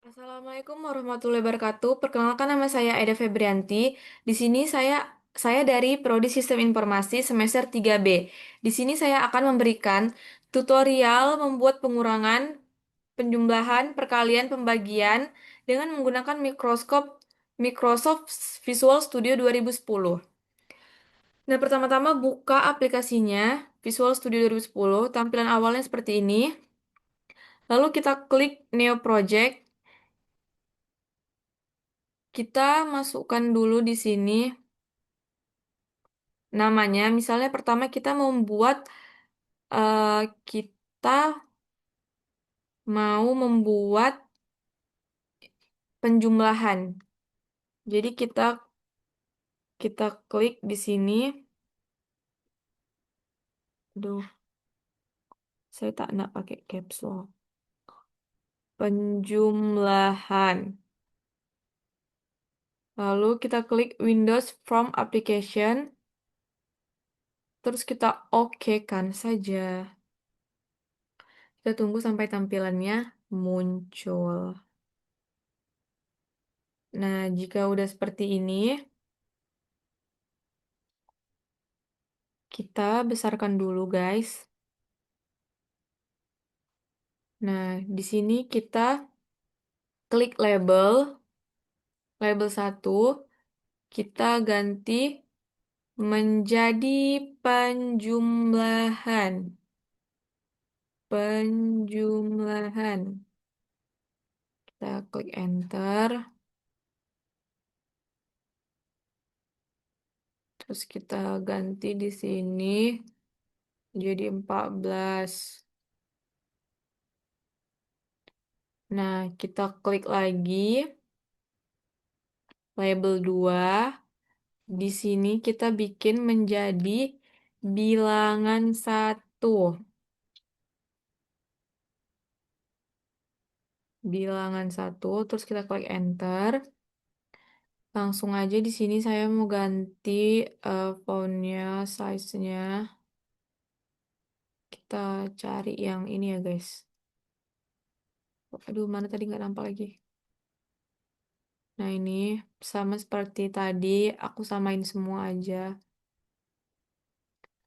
Assalamualaikum warahmatullahi wabarakatuh. Perkenalkan nama saya Eda Febrianti. Di sini saya dari Prodi Sistem Informasi semester 3B. Di sini saya akan memberikan tutorial membuat pengurangan, penjumlahan, perkalian, pembagian dengan menggunakan mikroskop Microsoft Visual Studio 2010. Nah, pertama-tama buka aplikasinya Visual Studio 2010. Tampilan awalnya seperti ini. Lalu kita klik New Project. Kita masukkan dulu di sini namanya. Misalnya pertama kita membuat eh, kita mau membuat penjumlahan. Jadi kita klik di sini. Aduh, saya tak nak pakai caps lock. Penjumlahan. Lalu kita klik Windows from Application. Terus kita oke-kan saja. Kita tunggu sampai tampilannya muncul. Nah, jika udah seperti ini, kita besarkan dulu, guys. Nah, di sini kita klik label satu, kita ganti menjadi penjumlahan. Penjumlahan. Kita klik enter, terus kita ganti di sini jadi 14. Nah, kita klik lagi label 2. Di sini kita bikin menjadi bilangan 1. Bilangan 1, terus kita klik enter. Langsung aja di sini saya mau ganti fontnya, size-nya. Kita cari yang ini ya guys. Aduh, mana tadi nggak nampak lagi. Nah ini sama seperti tadi, aku samain semua aja.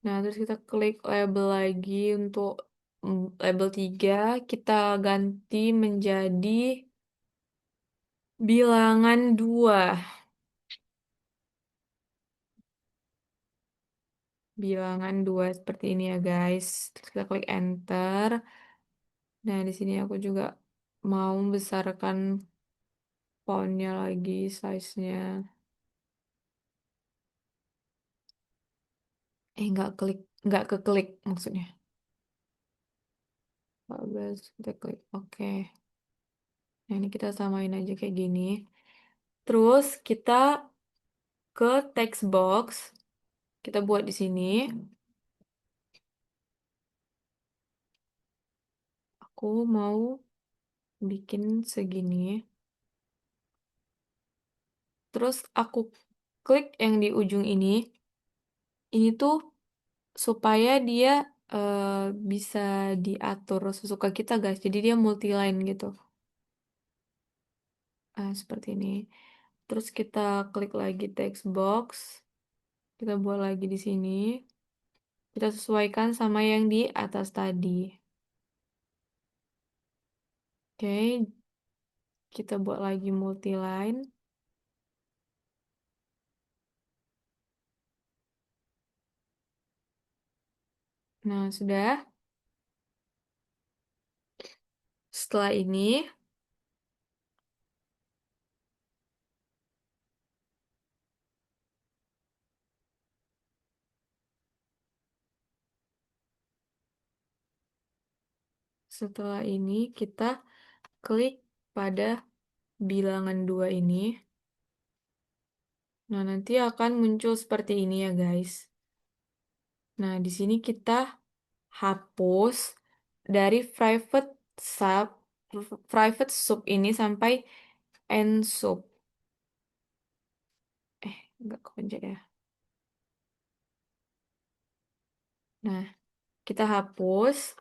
Nah terus kita klik label lagi untuk label 3. Kita ganti menjadi bilangan 2. Bilangan 2 seperti ini ya guys. Terus kita klik enter. Nah, di sini aku juga mau membesarkan fontnya lagi, size-nya. Nggak keklik maksudnya. 14, kita klik oke. Nah, ini kita samain aja kayak gini. Terus kita ke text box. Kita buat di sini. Aku mau bikin segini. Terus aku klik yang di ujung ini. Ini tuh supaya dia eh, bisa diatur sesuka kita guys. Jadi dia multi-line gitu. Seperti ini. Terus kita klik lagi text box. Kita buat lagi di sini. Kita sesuaikan sama yang di atas tadi. Oke, kita buat lagi multi-line. Nah, sudah. Setelah ini kita klik pada bilangan 2 ini. Nah, nanti akan muncul seperti ini ya, guys. Nah, di sini kita hapus dari sub private sub ini sampai end sub. Enggak kepencet ya. Nah, kita hapus.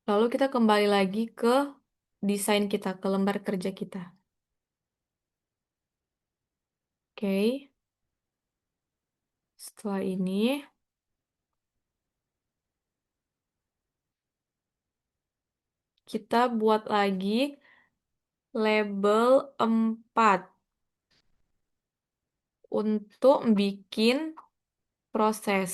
Lalu kita kembali lagi ke desain kita, ke lembar kerja kita. Oke, setelah ini kita buat lagi label 4 untuk bikin proses.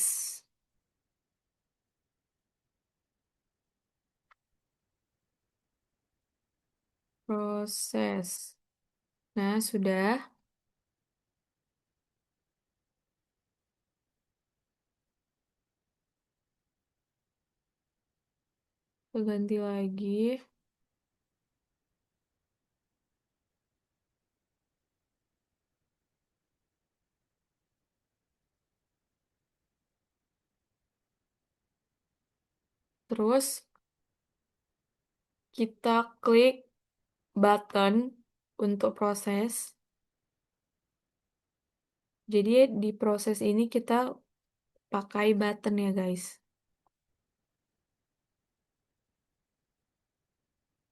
Proses. Nah, sudah. Kita ganti lagi. Terus kita klik button untuk proses. Jadi di proses ini kita pakai button ya guys.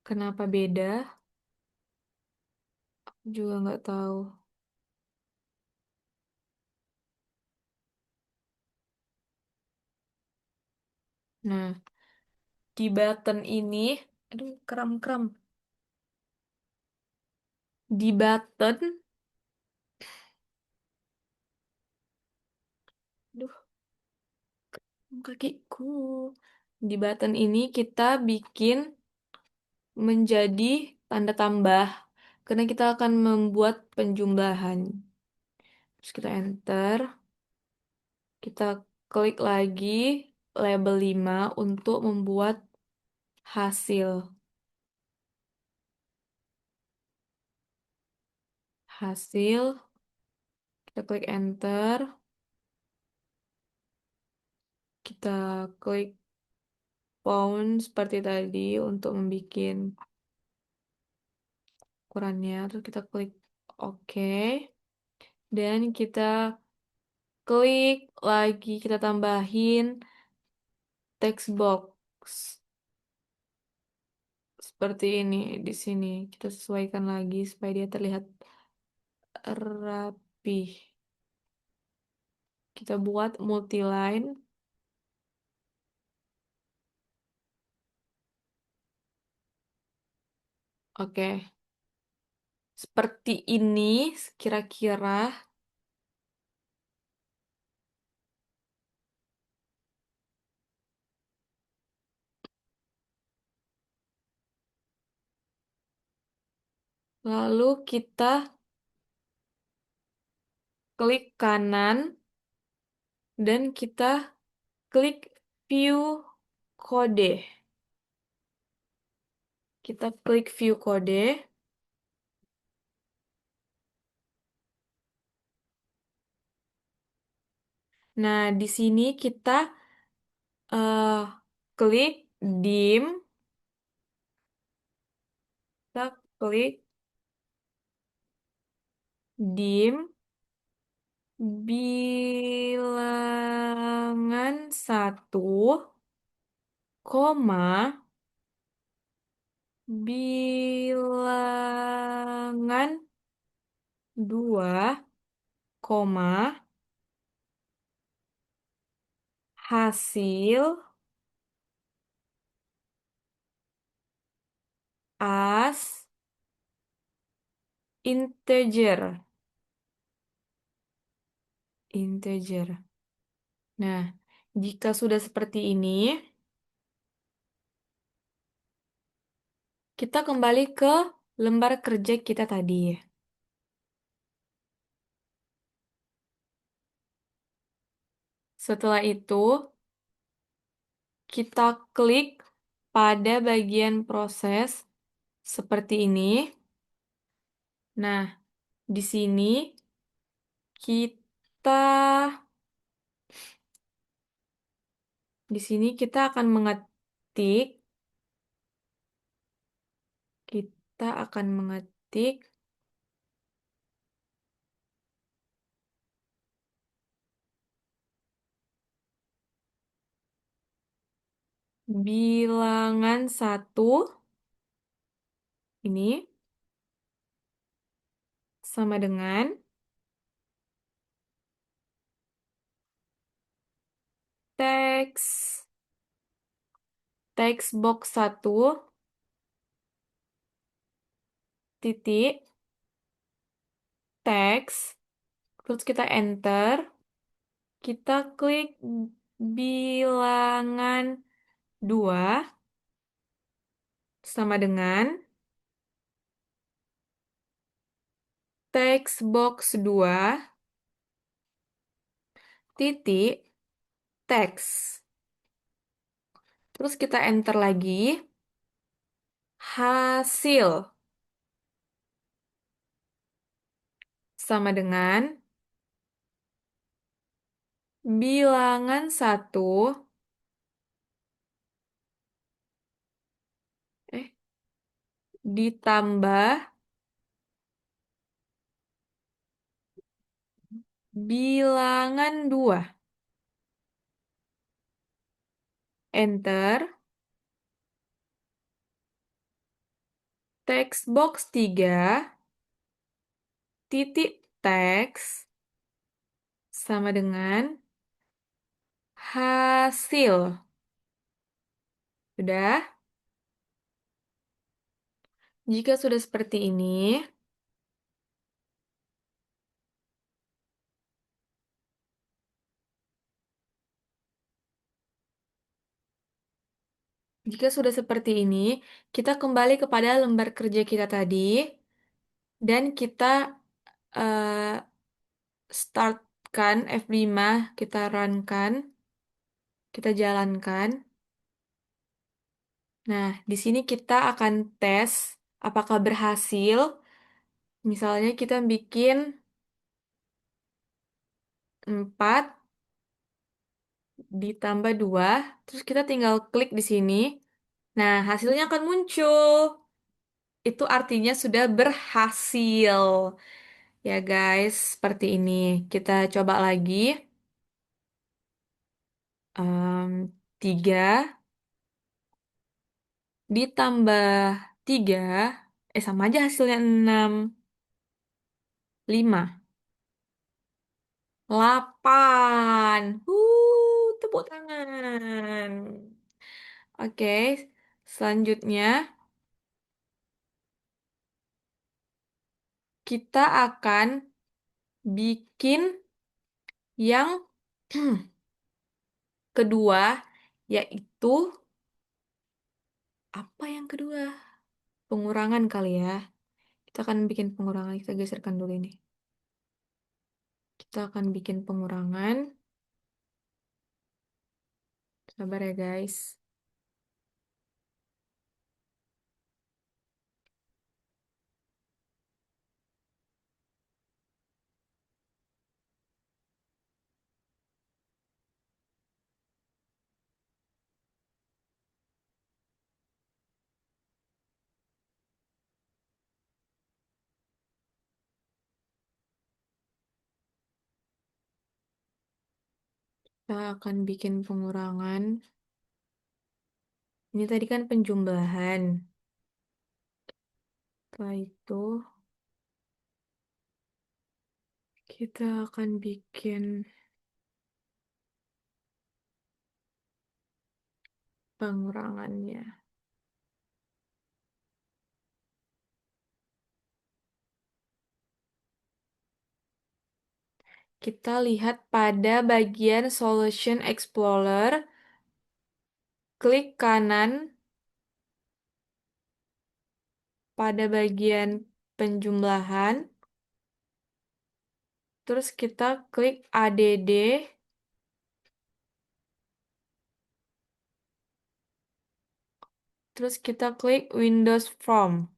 Kenapa beda? Aku juga nggak tahu. Nah, di button ini, aduh kram-kram. Di button, aduh kakiku. Di button ini kita bikin menjadi tanda tambah karena kita akan membuat penjumlahan. Terus kita enter, kita klik lagi label 5 untuk membuat hasil. Hasil, kita klik enter, kita klik font seperti tadi untuk membuat ukurannya, terus kita klik OK, dan kita klik lagi, kita tambahin text box seperti ini di sini. Kita sesuaikan lagi supaya dia terlihat rapi. Kita buat multiline. Oke, seperti ini kira-kira. Lalu kita klik kanan dan kita klik view kode. Kita klik view kode. Nah, di sini kita eh, klik dim, kita klik dim bilangan 1, koma, bilangan 2, koma, hasil as integer. Integer. Nah, jika sudah seperti ini, kita kembali ke lembar kerja kita tadi. Setelah itu, kita klik pada bagian proses seperti ini. Nah, di sini kita kita akan mengetik kita akan mengetik Bilangan satu ini sama dengan teks teks box satu titik teks, terus kita enter, kita klik bilangan 2 sama dengan teks box 2 titik teks. Terus kita enter lagi hasil sama dengan bilangan satu eh ditambah bilangan 2. Enter. Teks box 3 titik teks sama dengan hasil. Sudah? Jika sudah seperti ini, kita kembali kepada lembar kerja kita tadi dan kita eh, startkan F5, kita runkan, kita jalankan. Nah, di sini kita akan tes apakah berhasil. Misalnya kita bikin 4 ditambah 2, terus kita tinggal klik di sini. Nah, hasilnya akan muncul. Itu artinya sudah berhasil. Ya guys, seperti ini. Kita coba lagi. 3 ditambah 3, sama aja hasilnya 6. 5. 8. Tepuk tangan. Oke, selanjutnya kita akan bikin yang kedua, yaitu apa yang kedua? Pengurangan kali ya. Kita akan bikin pengurangan. Kita geserkan dulu ini. Kita akan bikin pengurangan. Sabar ya guys. Kita akan bikin pengurangan. Ini tadi kan penjumlahan. Setelah itu kita akan bikin pengurangannya. Kita lihat pada bagian Solution Explorer, klik kanan pada bagian penjumlahan, terus kita klik ADD, terus kita klik Windows Form.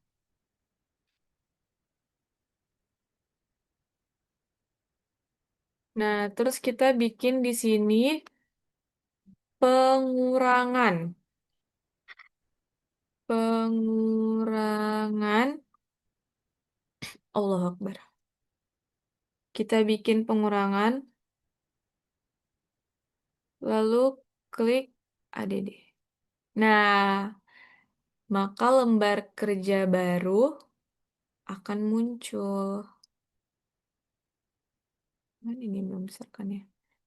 Nah, terus kita bikin di sini pengurangan. Pengurangan. Allahu Akbar. Kita bikin pengurangan, lalu klik ADD. Nah, maka lembar kerja baru akan muncul. Nah, ini belum besarkan ya.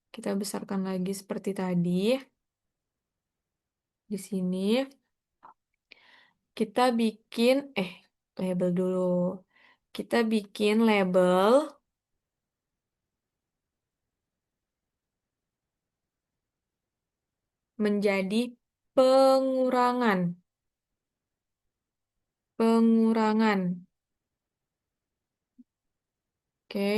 Kita besarkan lagi seperti tadi. Di sini kita bikin, label dulu. Kita bikin label menjadi pengurangan. Pengurangan. Oke.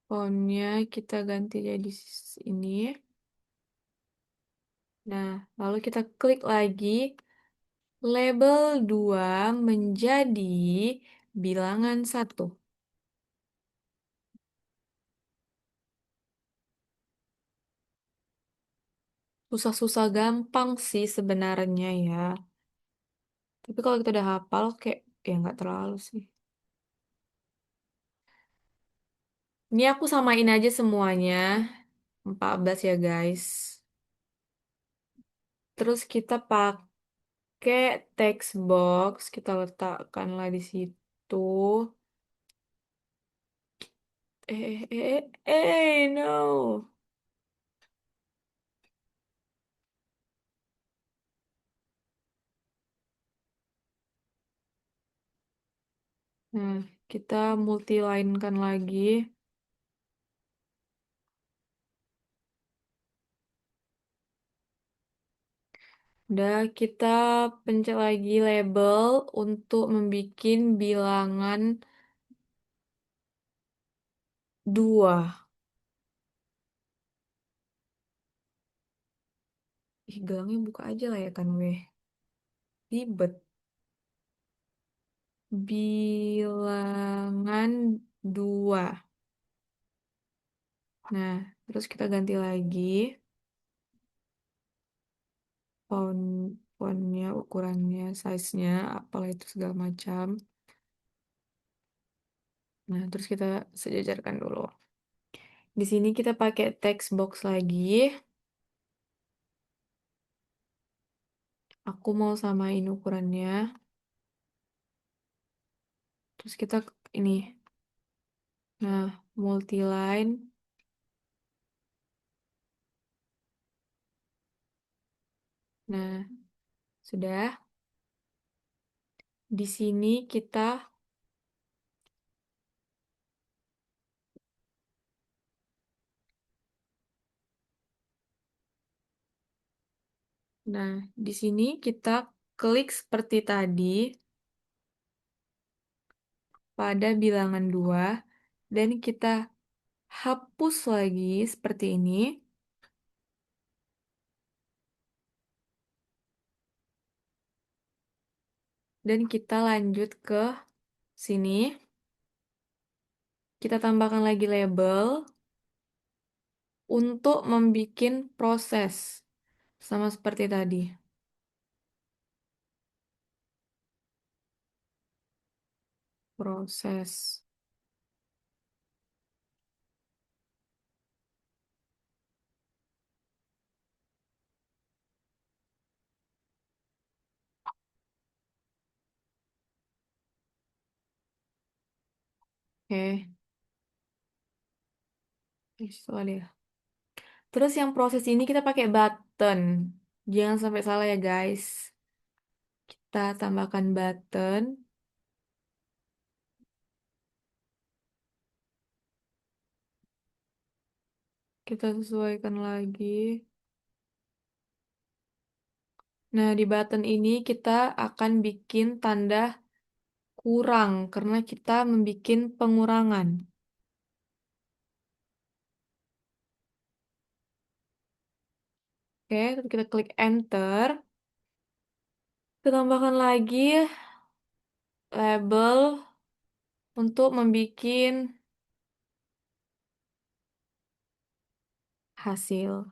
Fontnya kita ganti jadi ini. Nah, lalu kita klik lagi label 2 menjadi bilangan satu. Susah-susah gampang sih sebenarnya ya. Tapi kalau kita udah hafal kayak ya nggak terlalu sih. Ini aku samain aja semuanya. 14 ya guys. Terus kita pakai text box. Kita letakkanlah di situ. No. Nah, kita multiline-kan lagi. Udah, kita pencet lagi label untuk membuat bilangan 2. Ih, gelangnya buka aja lah ya kan, weh. Ribet. Bilangan 2. Nah, terus kita ganti lagi font, fontnya, ukurannya, size-nya, apalah itu segala macam. Nah, terus kita sejajarkan dulu. Di sini kita pakai text box lagi. Aku mau samain ukurannya. Terus kita ini. Nah, multiline. Nah, sudah. Di sini kita, nah, di sini kita klik seperti tadi pada bilangan 2 dan kita hapus lagi seperti ini dan kita lanjut ke sini. Kita tambahkan lagi label untuk membuat proses sama seperti tadi. Proses. Oke, itu dia. Terus yang proses ini kita pakai button. Jangan sampai salah ya guys. Kita tambahkan button. Kita sesuaikan lagi. Nah, di button ini kita akan bikin tanda kurang karena kita membuat pengurangan. Oke, terus kita klik enter. Kita tambahkan lagi label untuk membuat hasil.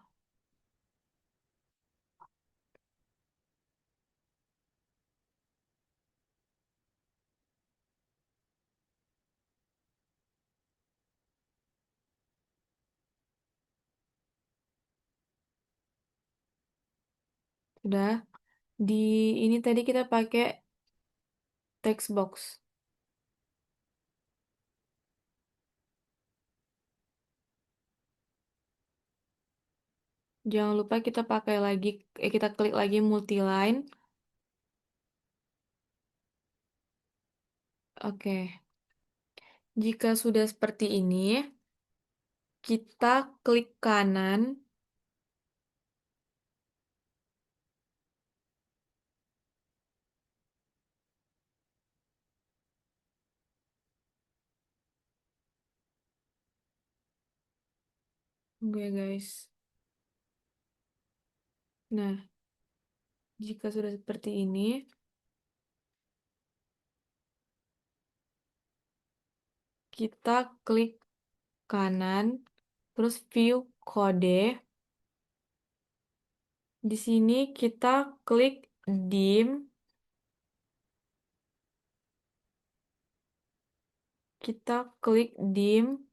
Udah. Di ini tadi kita pakai text box. Jangan lupa kita pakai lagi, kita klik lagi multiline. Oke. Jika sudah seperti ini, kita klik kanan. Tunggu ya guys. Nah, jika sudah seperti ini, kita klik kanan, terus view kode. Di sini kita klik dim, kita klik dim,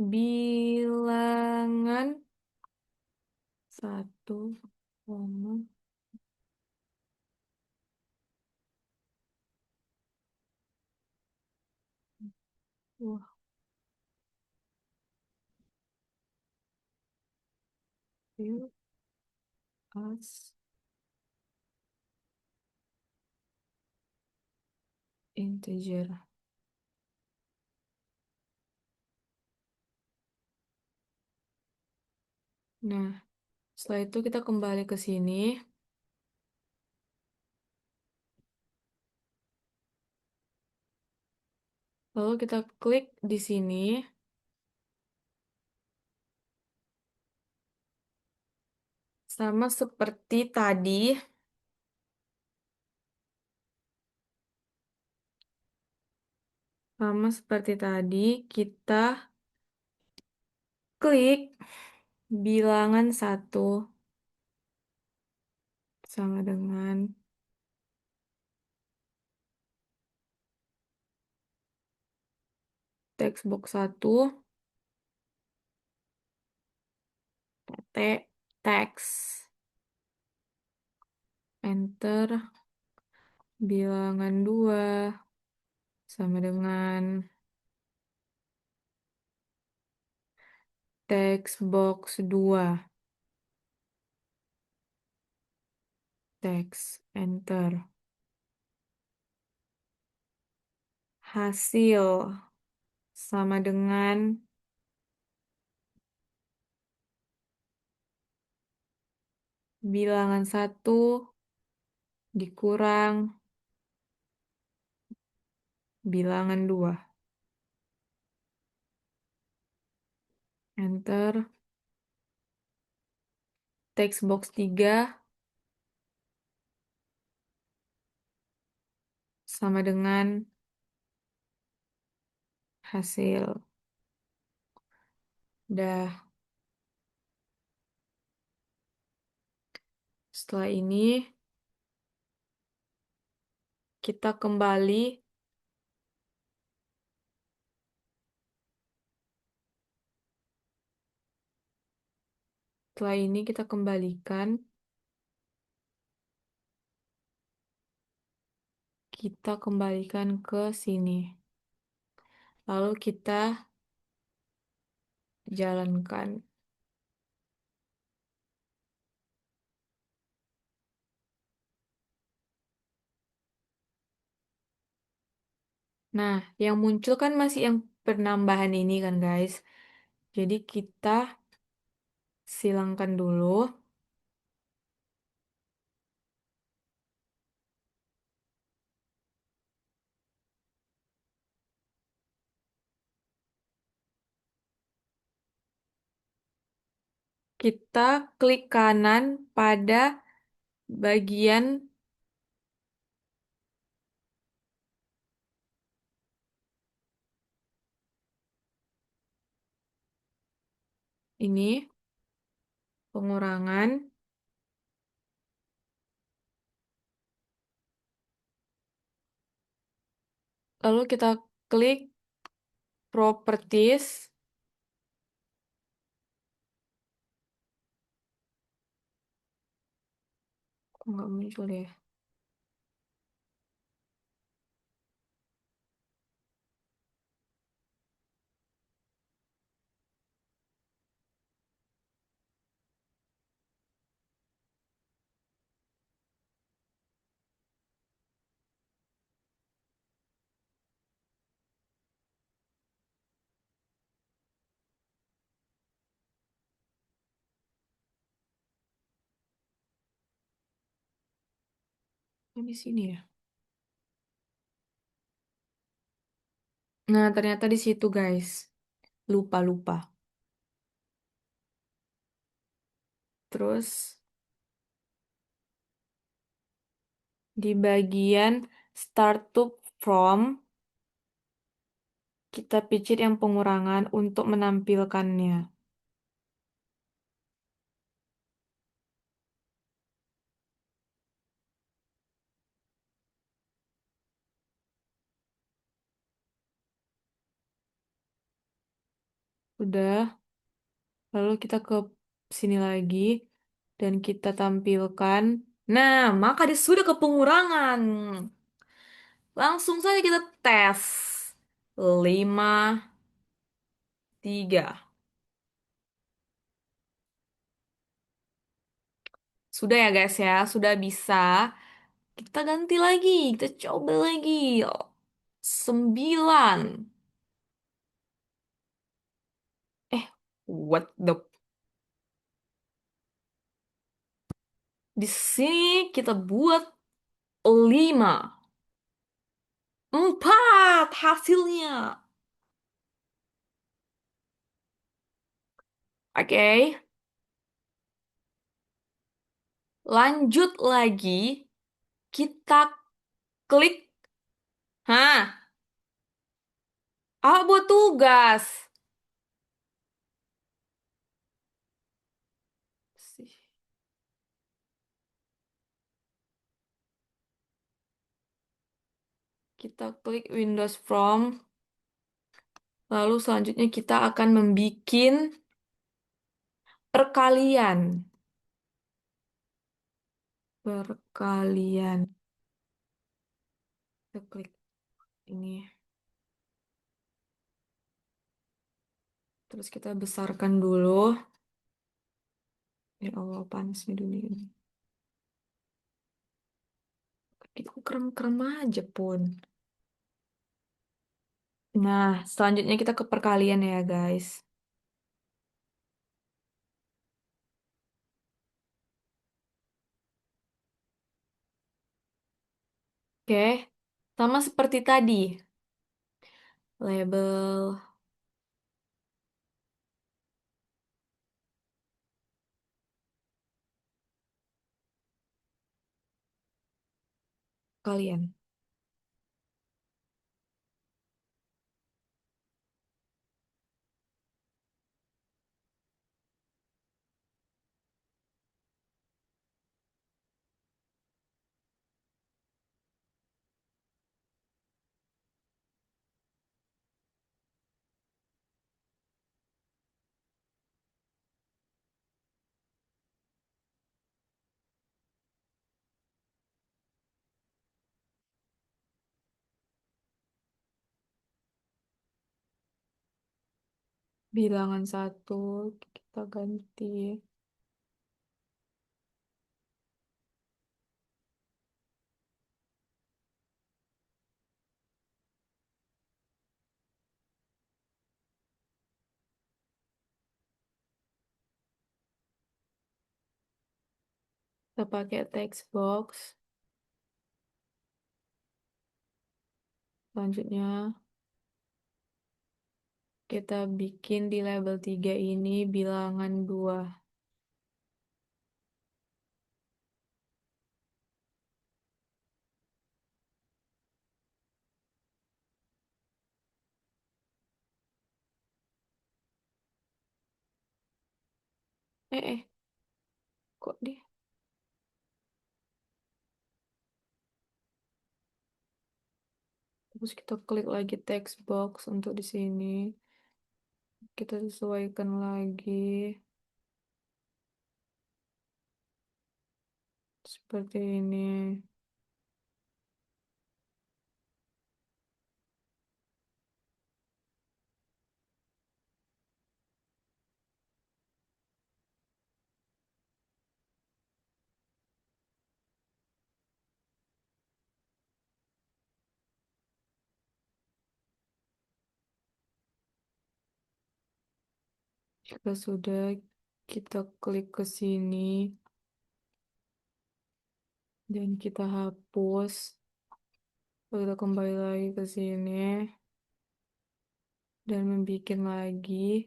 bilangan satu koma wah, view as integer. Nah, setelah itu kita kembali ke sini, lalu kita klik di sini, sama seperti tadi, kita klik bilangan satu sama dengan text box satu, text, enter, bilangan 2 sama dengan text box 2, text, enter. Hasil sama dengan bilangan satu dikurang bilangan 2. Enter. Text box 3 sama dengan hasil. Dah. Setelah ini kita kembali. Setelah ini kita kembalikan. Kita kembalikan ke sini. Lalu kita jalankan. Nah, yang muncul kan masih yang penambahan ini kan guys. Jadi kita silangkan dulu. Kita klik kanan pada bagian ini, pengurangan. Lalu kita klik properties. Kok nggak muncul ya? Oh, di sini ya. Nah, ternyata di situ, guys. Lupa-lupa. Terus di bagian start to from, kita picit yang pengurangan untuk menampilkannya. Udah, lalu kita ke sini lagi dan kita tampilkan. Nah, maka dia sudah ke pengurangan. Langsung saja kita tes. 5, 3. Sudah ya guys ya, sudah bisa. Kita ganti lagi, kita coba lagi. 9. Eh, what the... Di sini kita buat 5. 4 hasilnya. Oke, lanjut lagi. Kita klik. Hah, buat tugas. Sih. Kita klik Windows From. Lalu selanjutnya kita akan membuat perkalian. Perkalian. Kita klik ini. Terus kita besarkan dulu. Ya Allah, panasnya dunia ini. Itu krem-krem aja pun. Nah, selanjutnya kita ke perkalian ya, guys. Oke, sama seperti tadi. Label kalian. Bilangan satu, kita ganti. Kita pakai text box. Selanjutnya, kita bikin di label 3 ini bilangan 2. Eh, kok dia? Terus kita klik lagi text box untuk di sini. Kita sesuaikan lagi. Seperti ini. Jika sudah, kita klik ke sini dan kita hapus. Lalu kita kembali lagi ke sini dan membuat lagi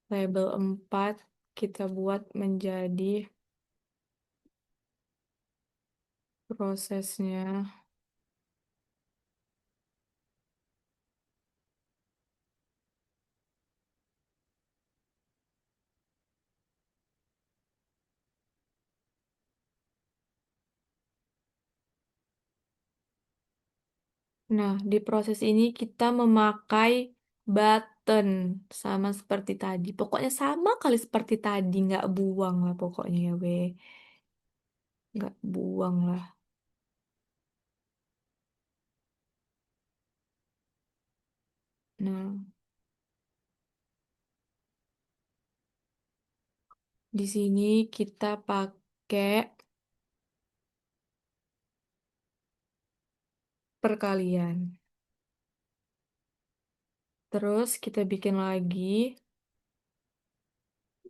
label 4 kita buat menjadi prosesnya. Nah, di proses ini kita memakai button sama seperti tadi. Pokoknya sama kali seperti tadi, nggak buang lah pokoknya ya, we. Nggak buang lah. Nah, di sini kita pakai perkalian. Terus kita bikin lagi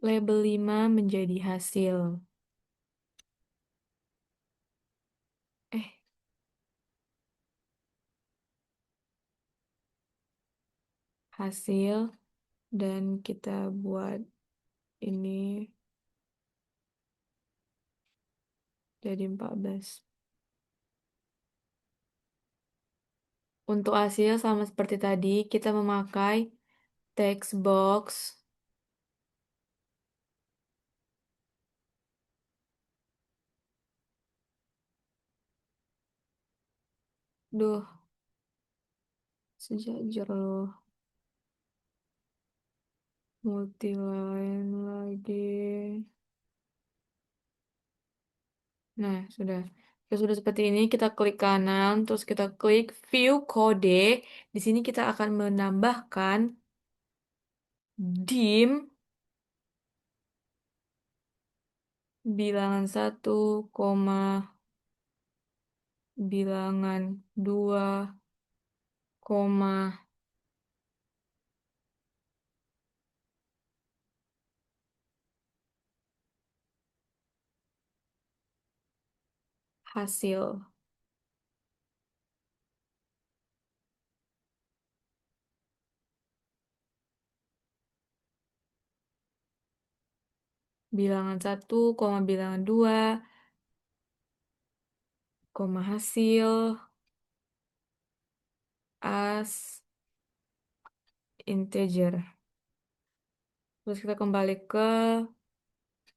label 5 menjadi hasil. Eh, hasil. Dan kita buat ini jadi 14. Untuk hasil sama seperti tadi, kita memakai text box. Duh, sejajar loh. Multiline lagi. Nah, sudah. Sudah seperti ini, kita klik kanan, terus kita klik view kode. Di sini kita akan menambahkan dim bilangan 1, bilangan 2, hasil. Bilangan 1, bilangan 2, hasil, as, integer. Terus kita kembali ke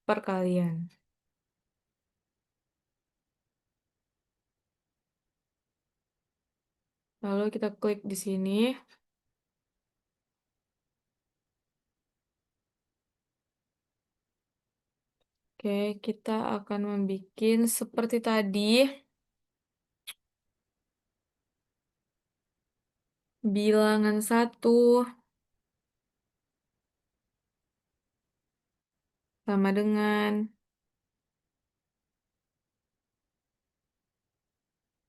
perkalian. Lalu kita klik di sini. Oke, kita akan membuat seperti tadi. Bilangan 1 sama dengan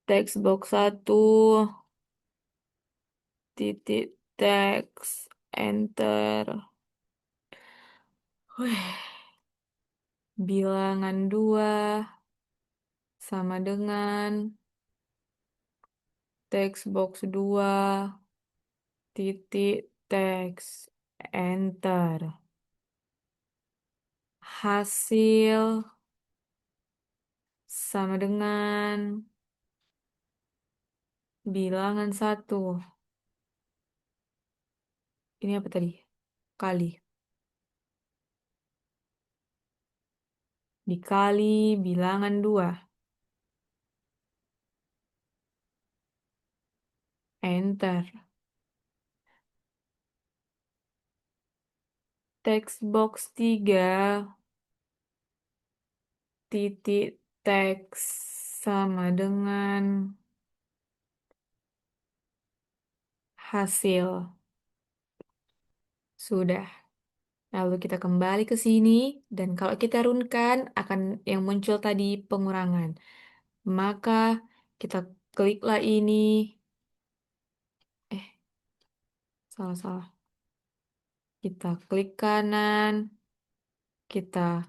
text box 1 titik teks enter. Wih, bilangan 2 sama dengan text box 2 titik teks enter. Hasil sama dengan bilangan 1. Ini apa tadi? Kali. Dikali bilangan 2. Enter. Text box 3 titik Teks sama dengan hasil. Sudah. Lalu kita kembali ke sini dan kalau kita runkan akan yang muncul tadi pengurangan. Maka kita kliklah ini. Eh, salah-salah. Kita klik kanan, kita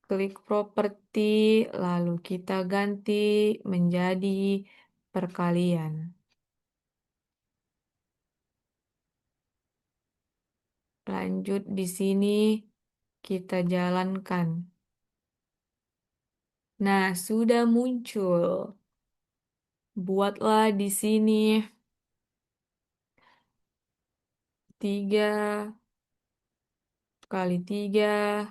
klik properti, lalu kita ganti menjadi perkalian. Lanjut di sini kita jalankan. Nah, sudah muncul. Buatlah di sini 3 kali 3,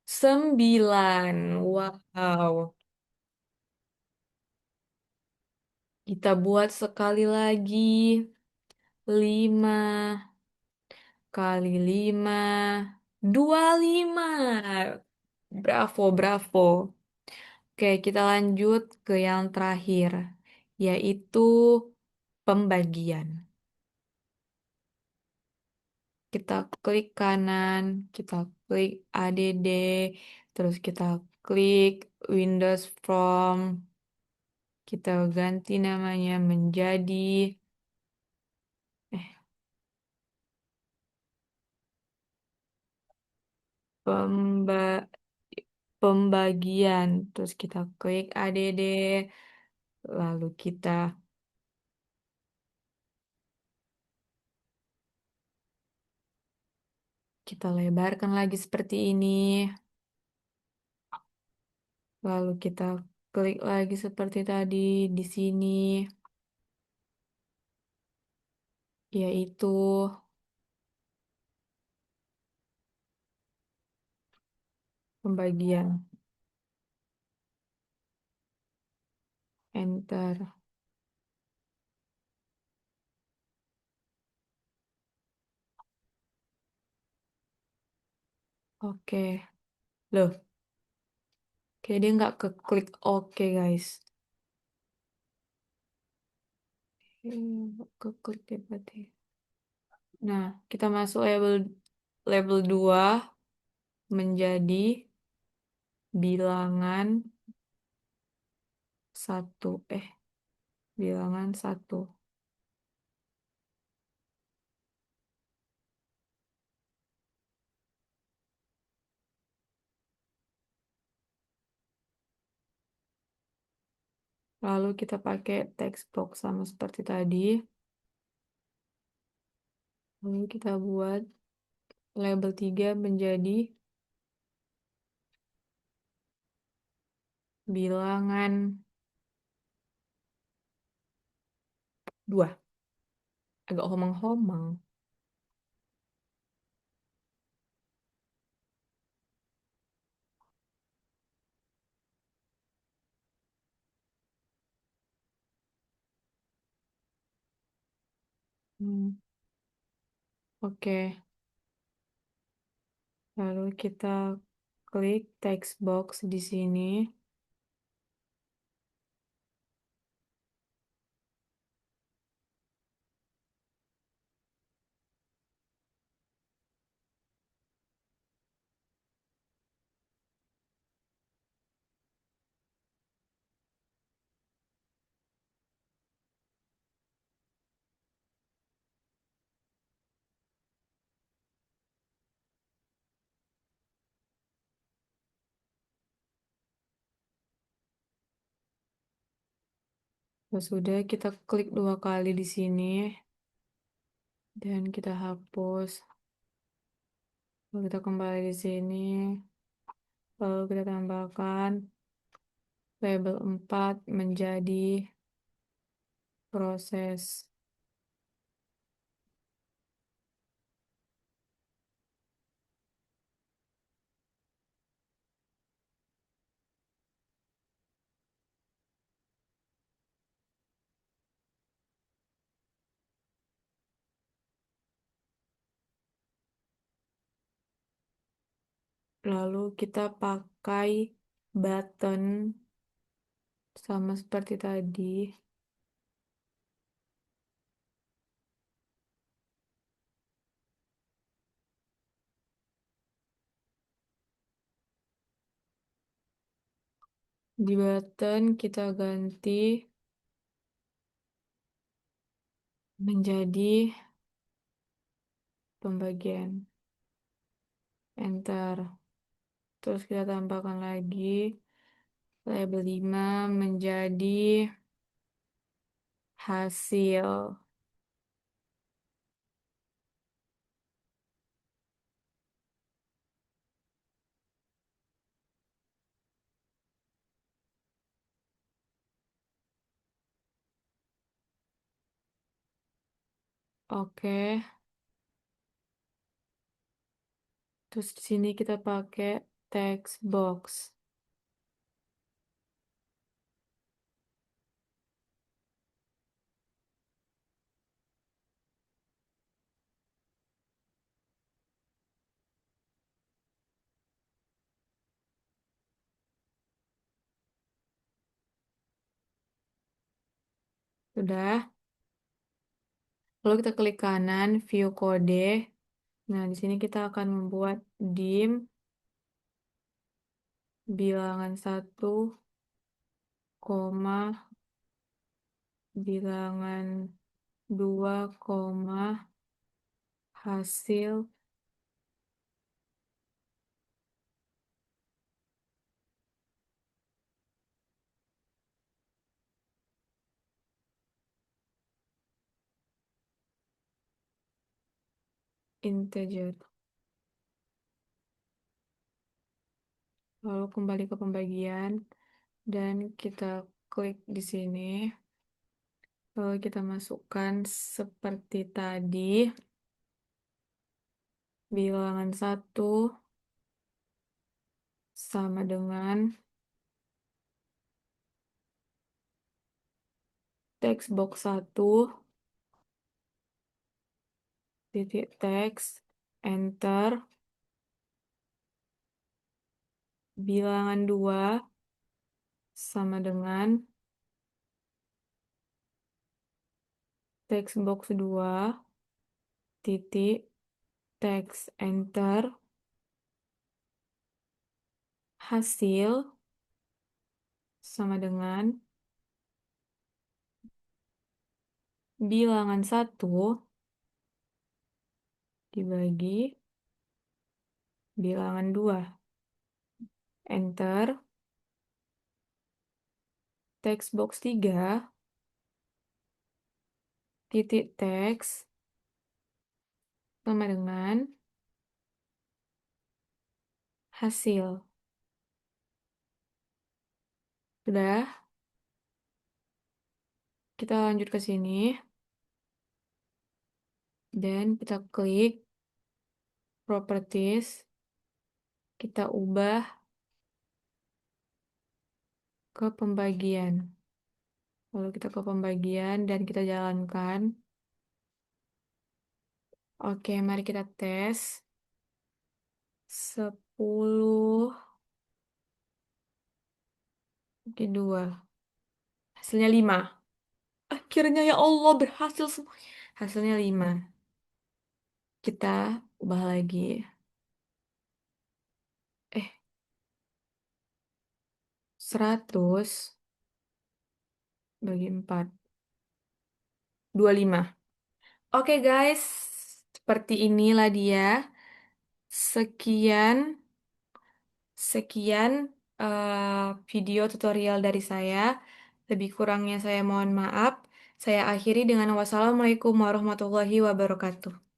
9. Wow. Kita buat sekali lagi. 5 kali 5, 25. Bravo, bravo. Oke, kita lanjut ke yang terakhir, yaitu pembagian. Kita klik kanan, kita klik ADD, terus kita klik Windows From, kita ganti namanya menjadi eh, pemba- pembagian. Terus kita klik ADD, lalu kita lebarkan lagi seperti ini. Lalu kita klik lagi seperti tadi di sini, yaitu pembagian. Enter. Oke. Loh, kayak dia nggak ke klik oke, guys. Ke klik ya berarti. Nah, kita masuk label label 2 menjadi bilangan satu. Bilangan satu. Lalu kita pakai text box sama seperti tadi. Lalu kita buat label 3 menjadi bilangan 2. Agak homang-homang. Hmm, Oke. Lalu kita klik text box di sini. Sudah kita klik 2 kali di sini dan kita hapus. Lalu kita kembali di sini. Lalu kita tambahkan label 4 menjadi proses. Lalu kita pakai button sama seperti tadi. Di button kita ganti menjadi pembagian. Enter. Terus kita tambahkan lagi label 5 menjadi hasil. Oke. Terus di sini kita pakai text box. Sudah. Lalu kita klik kanan, view kode. Nah, di sini kita akan membuat dim bilangan 1, bilangan 2, hasil integer. Lalu kembali ke pembagian dan kita klik di sini. Lalu kita masukkan seperti tadi, bilangan 1 sama dengan text box 1, titik teks, enter, bilangan 2 sama dengan text box 2, titik teks, enter, hasil sama dengan bilangan 1 dibagi bilangan 2, enter, text box 3, titik teks sama dengan hasil. Sudah, kita lanjut ke sini dan kita klik properties, kita ubah ke pembagian. Lalu kita ke pembagian dan kita jalankan. Oke, mari kita tes. 10 bagi 2. Hasilnya 5. Akhirnya ya Allah berhasil semua. Hasilnya 5. Kita ubah lagi. Eh, 100 bagi 4. 25. Oke guys, seperti inilah dia. Sekian, sekian video tutorial dari saya. Lebih kurangnya saya mohon maaf. Saya akhiri dengan wassalamualaikum warahmatullahi wabarakatuh.